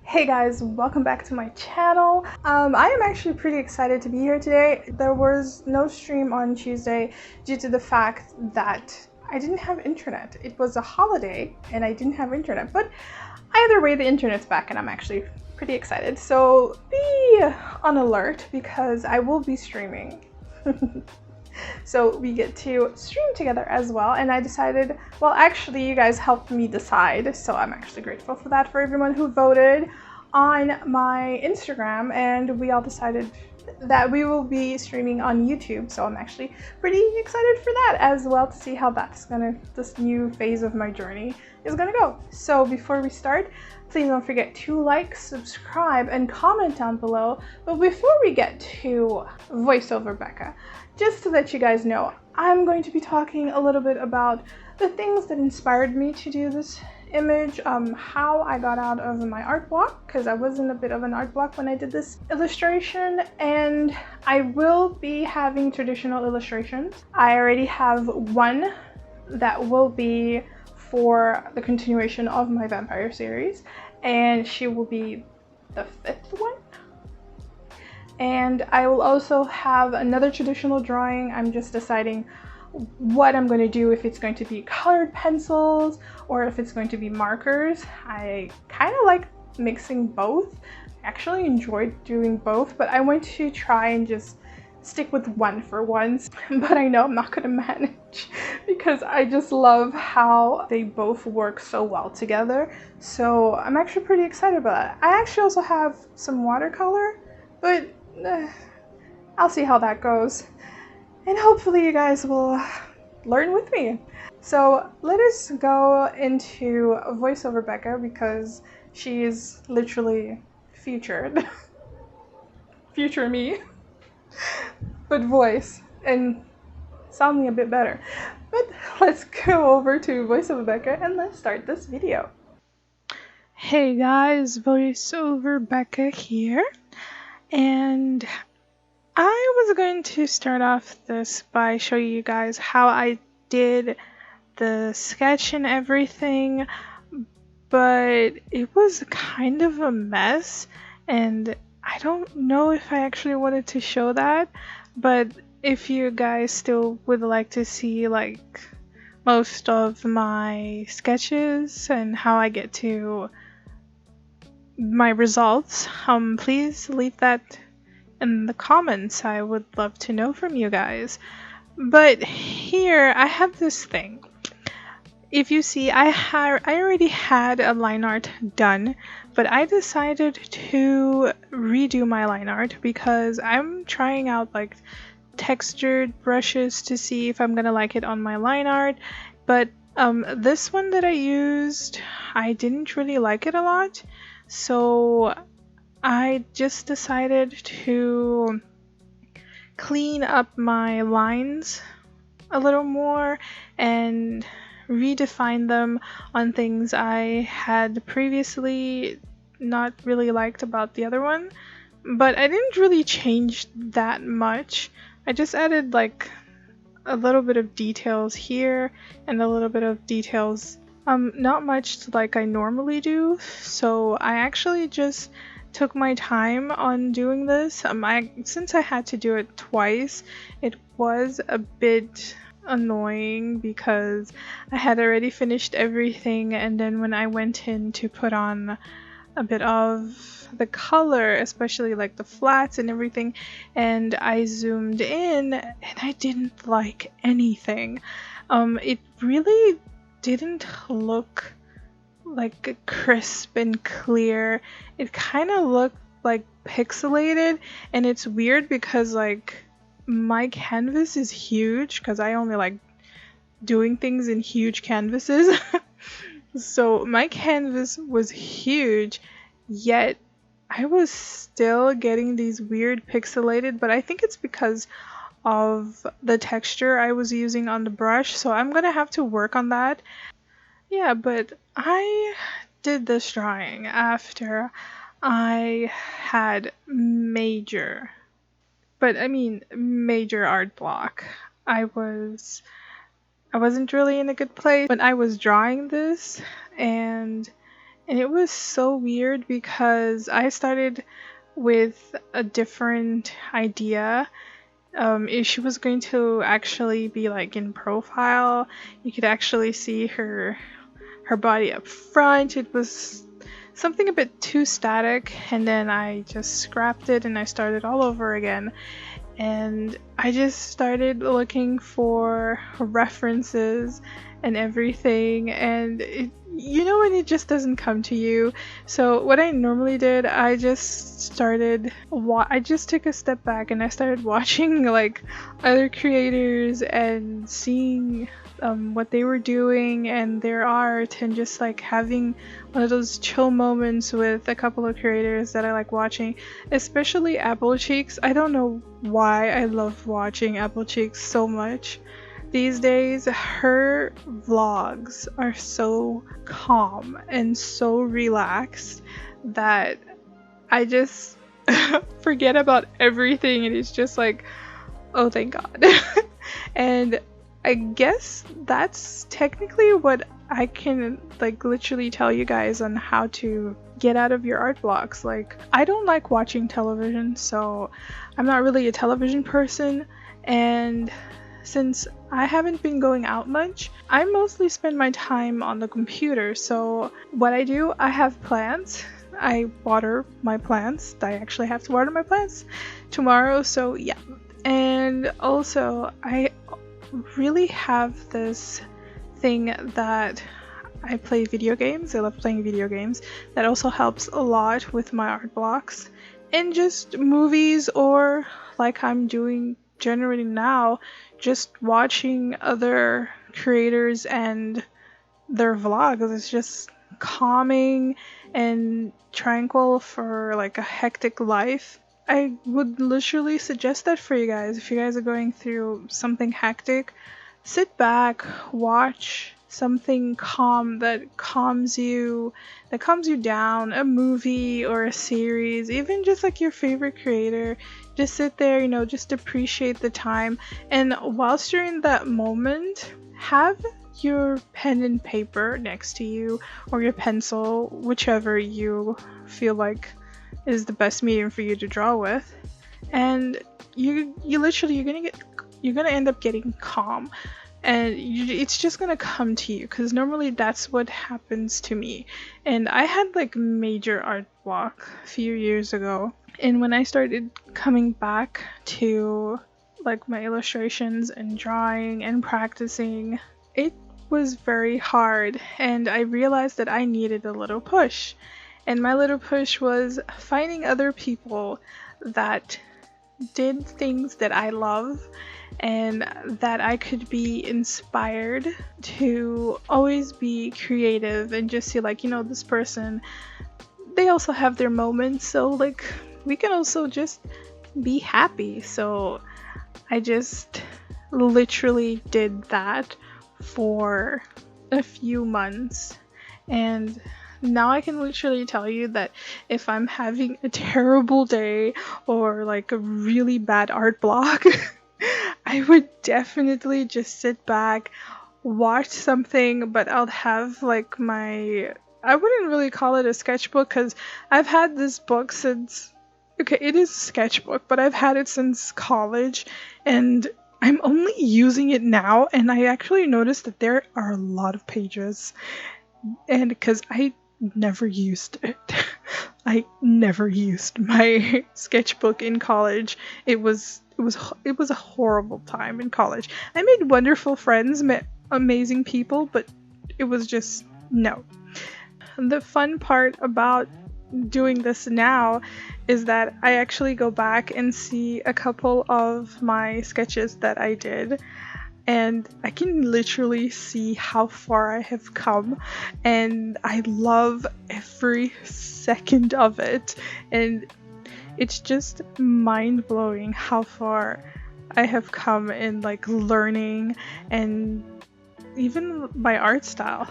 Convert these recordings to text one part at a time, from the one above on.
Hey guys, welcome back to my channel. I am actually pretty excited to be here today. There was no stream on Tuesday due to the fact that I didn't have internet. It was a holiday and I didn't have internet, but either way the internet's back and I'm actually pretty excited. So be on alert because I will be streaming. So we get to stream together as well, and I decided, well, actually you guys helped me decide, so I'm actually grateful for that, for everyone who voted on my Instagram, and we all decided that we will be streaming on YouTube, so I'm actually pretty excited for that as well, to see how this new phase of my journey is gonna go. So before we start, please don't forget to like, subscribe, and comment down below. But before we get to voiceover Becca, just to let you guys know, I'm going to be talking a little bit about the things that inspired me to do this image, how I got out of my art block, because I was in a bit of an art block when I did this illustration, and I will be having traditional illustrations. I already have one that will be for the continuation of my vampire series, and she will be the 5th one. And I will also have another traditional drawing. I'm just deciding what I'm going to do, if it's going to be colored pencils or if it's going to be markers. I kind of like mixing both. I actually enjoyed doing both, but I want to try and just stick with one for once. But I know I'm not going to manage because I just love how they both work so well together. So I'm actually pretty excited about that. I actually also have some watercolor, but I'll see how that goes, and hopefully you guys will learn with me. So let us go into voiceover Becca, because she is literally featured future me, but voice and sounding a bit better. But let's go over to voiceover Becca and let's start this video. Hey guys, voiceover Becca here, and I was going to start off this by showing you guys how I did the sketch and everything, but it was kind of a mess, and I don't know if I actually wanted to show that. But if you guys still would like to see like most of my sketches and how I get to my results, please leave that in the comments. I would love to know from you guys. But here I have this thing. If you see, I already had a line art done, but I decided to redo my line art because I'm trying out like textured brushes to see if I'm gonna like it on my line art. But this one that I used, I didn't really like it a lot, so I just decided to clean up my lines a little more and redefine them on things I had previously not really liked about the other one. But I didn't really change that much. I just added like a little bit of details here and a little bit of details, not much like I normally do. So I actually just took my time on doing this. Since I had to do it twice, it was a bit annoying because I had already finished everything, and then when I went in to put on a bit of the color, especially like the flats and everything, and I zoomed in and I didn't like anything. It really didn't look like crisp and clear. It kind of looked like pixelated, and it's weird because like my canvas is huge because I only like doing things in huge canvases. So my canvas was huge, yet I was still getting these weird pixelated, but I think it's because of the texture I was using on the brush, so I'm gonna have to work on that. Yeah, but I did this drawing after I had major, but I mean major art block. I wasn't really in a good place when I was drawing this, and And it was so weird because I started with a different idea. If she was going to actually be like in profile, you could actually see her body up front. It was something a bit too static, and then I just scrapped it and I started all over again. And I just started looking for references and everything, and when it just doesn't come to you. So what I normally did, I just started I just took a step back and I started watching like other creators and seeing what they were doing and their art, and just like having one of those chill moments with a couple of creators that I like watching, especially Apple Cheeks. I don't know why I love watching Apple Cheeks so much these days. Her vlogs are so calm and so relaxed that I just forget about everything, and it's just like, oh, thank God. And I guess that's technically what I can like literally tell you guys on how to get out of your art blocks. Like, I don't like watching television, so I'm not really a television person, and since I haven't been going out much, I mostly spend my time on the computer. So what I do, I have plants. I water my plants. I actually have to water my plants tomorrow, so yeah. And also, I really have this thing that I play video games. I love playing video games. That also helps a lot with my art blocks. And just movies, or like I'm doing generally now, just watching other creators and their vlogs. It's just calming and tranquil for like a hectic life. I would literally suggest that for you guys. If you guys are going through something hectic, sit back, watch something calm that calms you down, a movie or a series, even just like your favorite creator. Just sit there, just appreciate the time. And whilst you're in that moment, have your pen and paper next to you, or your pencil, whichever you feel like is the best medium for you to draw with. And you're gonna end up getting calm, and it's just gonna come to you, because normally that's what happens to me. And I had like major art block a few years ago, and when I started coming back to like my illustrations and drawing and practicing, it was very hard, and I realized that I needed a little push. And my little push was finding other people that did things that I love, and that I could be inspired to always be creative, and just see like, this person, they also have their moments, so like we can also just be happy. So I just literally did that for a few months, and now I can literally tell you that if I'm having a terrible day or like a really bad art block, I would definitely just sit back, watch something, but I'll have like I wouldn't really call it a sketchbook, because I've had this book since, okay, it is a sketchbook, but I've had it since college, and I'm only using it now, and I actually noticed that there are a lot of pages, and because I never used it. I never used my sketchbook in college. It was a horrible time in college. I made wonderful friends, met amazing people, but it was just no. The fun part about doing this now is that I actually go back and see a couple of my sketches that I did, and I can literally see how far I have come, and I love every second of it, and it's just mind-blowing how far I have come in like learning and even my art style.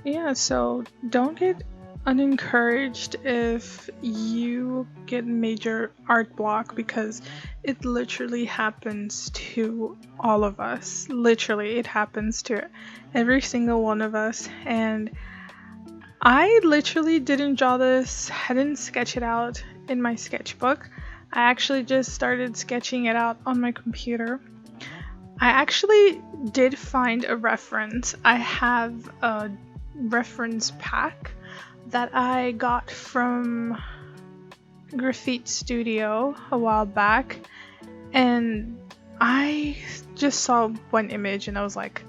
Yeah, so don't get unencouraged if you get major art block, because it literally happens to all of us. Literally, it happens to every single one of us. And I literally didn't draw this, I didn't sketch it out in my sketchbook. I actually just started sketching it out on my computer. I actually did find a reference. I have a reference pack that I got from Graffiti Studio a while back, and I just saw one image and I was like,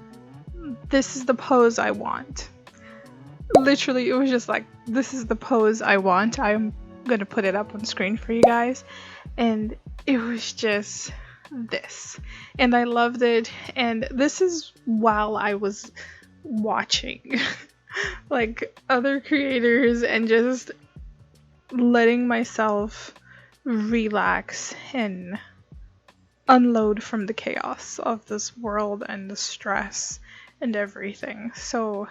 this is the pose I want. Literally, it was just like, this is the pose I want. I'm gonna put it up on screen for you guys. And it was just this. And I loved it. And this is while I was watching like other creators and just letting myself relax and unload from the chaos of this world and the stress and everything. So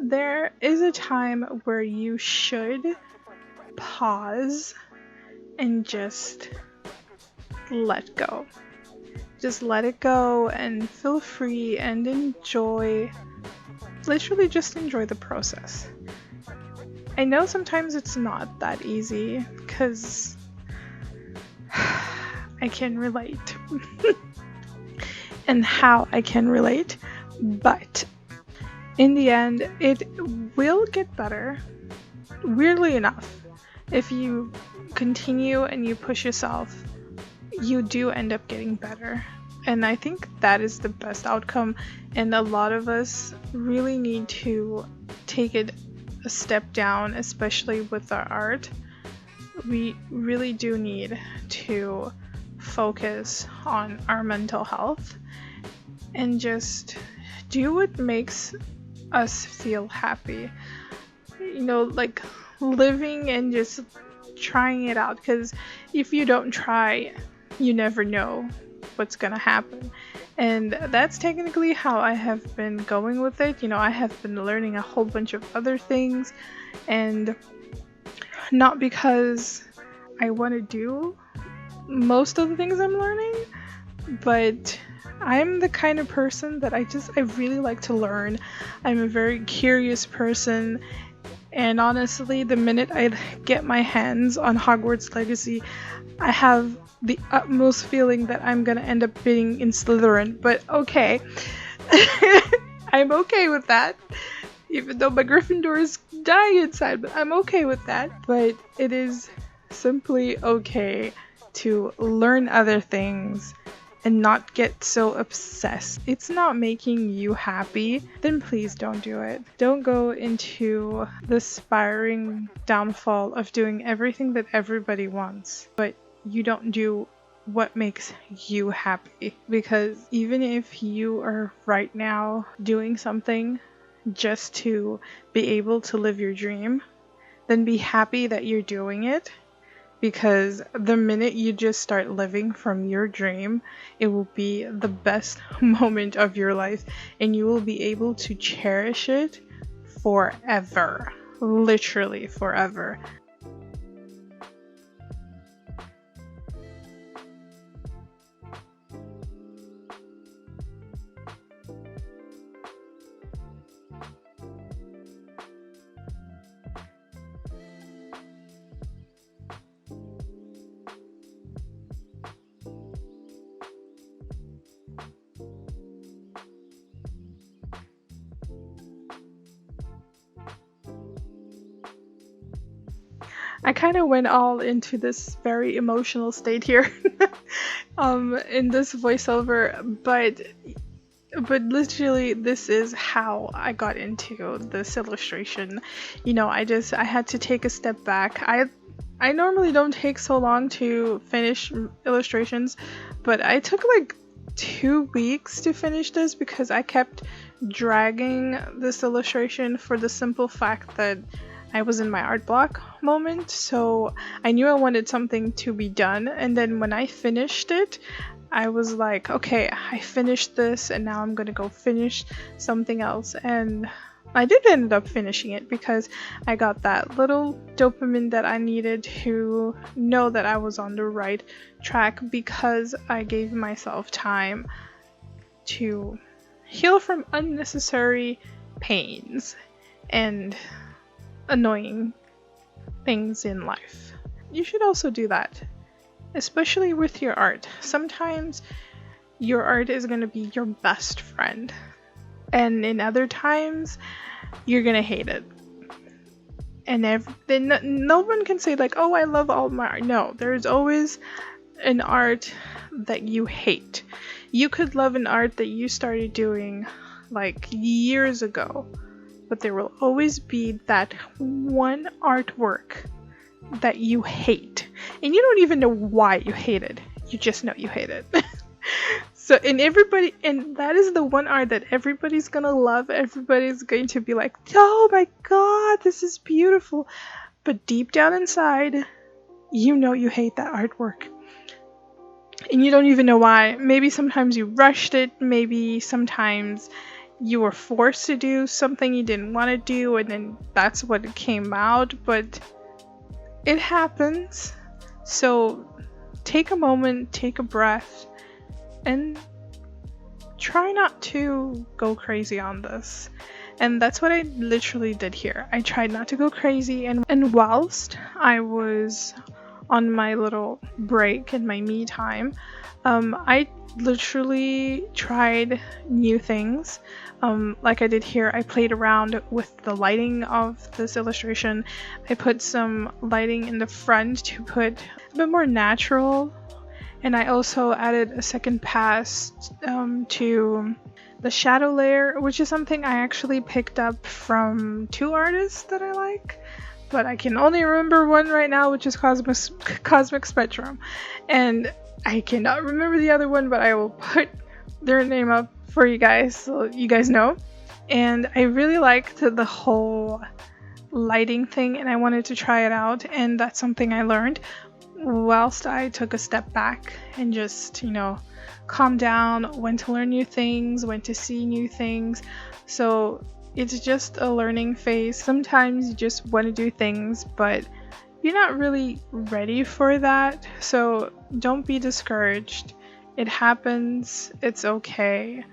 there is a time where you should pause and just let go. Just let it go and feel free and enjoy. Literally just enjoy the process. I know sometimes it's not that easy, because I can relate. And how I can relate. But in the end, it will get better. Weirdly enough, if you continue and you push yourself, you do end up getting better. And I think that is the best outcome. And a lot of us really need to take it a step down, especially with our art. We really do need to focus on our mental health and just do what makes us feel happy. You know, like living and just trying it out, because if you don't try, you never know what's gonna happen. And that's technically how I have been going with it. You know, I have been learning a whole bunch of other things, and not because I want to do most of the things I'm learning, but I'm the kind of person that I really like to learn. I'm a very curious person, and honestly, the minute I get my hands on Hogwarts Legacy, I have the utmost feeling that I'm gonna end up being in Slytherin, but okay. I'm okay with that, even though my Gryffindor is dying inside, but I'm okay with that. But it is simply okay to learn other things and not get so obsessed. It's not making you happy, then please don't do it. Don't go into the spiraling downfall of doing everything that everybody wants, but you don't do what makes you happy. Because even if you are right now doing something just to be able to live your dream, then be happy that you're doing it. Because the minute you just start living from your dream, it will be the best moment of your life, and you will be able to cherish it forever. Literally forever. I kind of went all into this very emotional state here in this voiceover, but literally this is how I got into this illustration. You know, I had to take a step back. I normally don't take so long to finish illustrations, but I took like 2 weeks to finish this because I kept dragging this illustration for the simple fact that I was in my art block moment. So I knew I wanted something to be done, and then when I finished it, I was like, okay, I finished this and now I'm gonna go finish something else. And I did end up finishing it because I got that little dopamine that I needed to know that I was on the right track, because I gave myself time to heal from unnecessary pains and annoying things in life. You should also do that, especially with your art. Sometimes your art is going to be your best friend, and in other times you're gonna hate it. And then no one can say like, oh, I love all my art. No, there's always an art that you hate. You could love an art that you started doing like years ago, but there will always be that one artwork that you hate, and you don't even know why you hate it. You just know you hate it. So, and that is the one art that everybody's gonna love. Everybody's going to be like, oh my god, this is beautiful. But deep down inside, you know you hate that artwork. And you don't even know why. Maybe sometimes you rushed it. Maybe sometimes you were forced to do something you didn't want to do, and then that's what it came out. But it happens. So take a moment, take a breath, and try not to go crazy on this. And that's what I literally did here. I tried not to go crazy, and whilst I was on my little break and my me time, I literally tried new things. Like I did here, I played around with the lighting of this illustration. I put some lighting in the front to put a bit more natural, and I also added a second pass to the shadow layer, which is something I actually picked up from two artists that I like, but I can only remember one right now, which is Cosmic Spectrum, and I cannot remember the other one, but I will put their name up for you guys so you guys know. And I really liked the whole lighting thing, and I wanted to try it out, and that's something I learned whilst I took a step back and just, calm down, went to learn new things, went to see new things. So it's just a learning phase. Sometimes you just want to do things, but you're not really ready for that. So don't be discouraged. It happens. It's okay.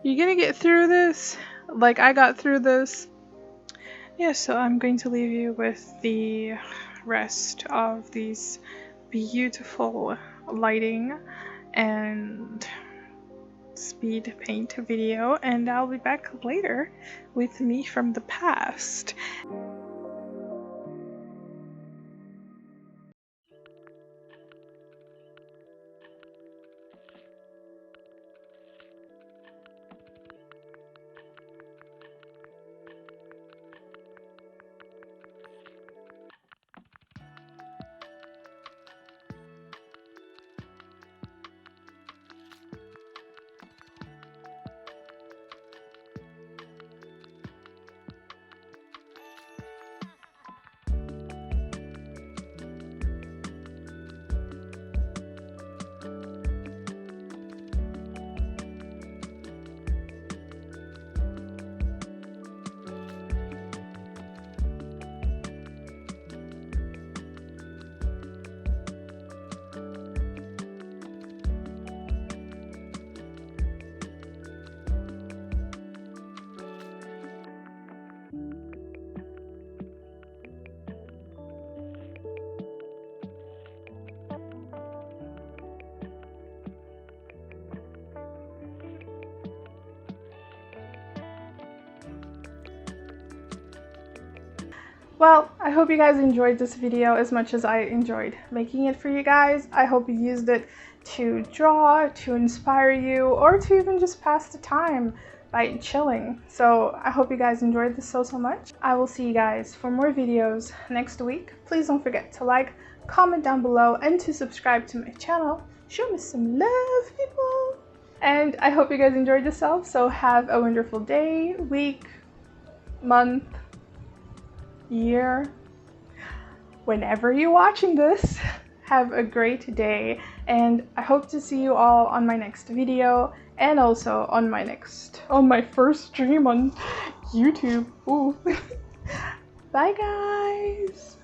You're gonna get through this. Like I got through this. Yeah, so I'm going to leave you with the rest of these beautiful lighting and speed paint video, and I'll be back later with me from the past. Well, I hope you guys enjoyed this video as much as I enjoyed making it for you guys. I hope you used it to draw, to inspire you, or to even just pass the time by chilling. So I hope you guys enjoyed this so much. I will see you guys for more videos next week. Please don't forget to like, comment down below, and to subscribe to my channel. Show me some love, people. And I hope you guys enjoyed yourself. So have a wonderful day, week, month, year, whenever you're watching this. Have a great day, and I hope to see you all on my next video, and also on my first stream on YouTube. Ooh. Bye guys!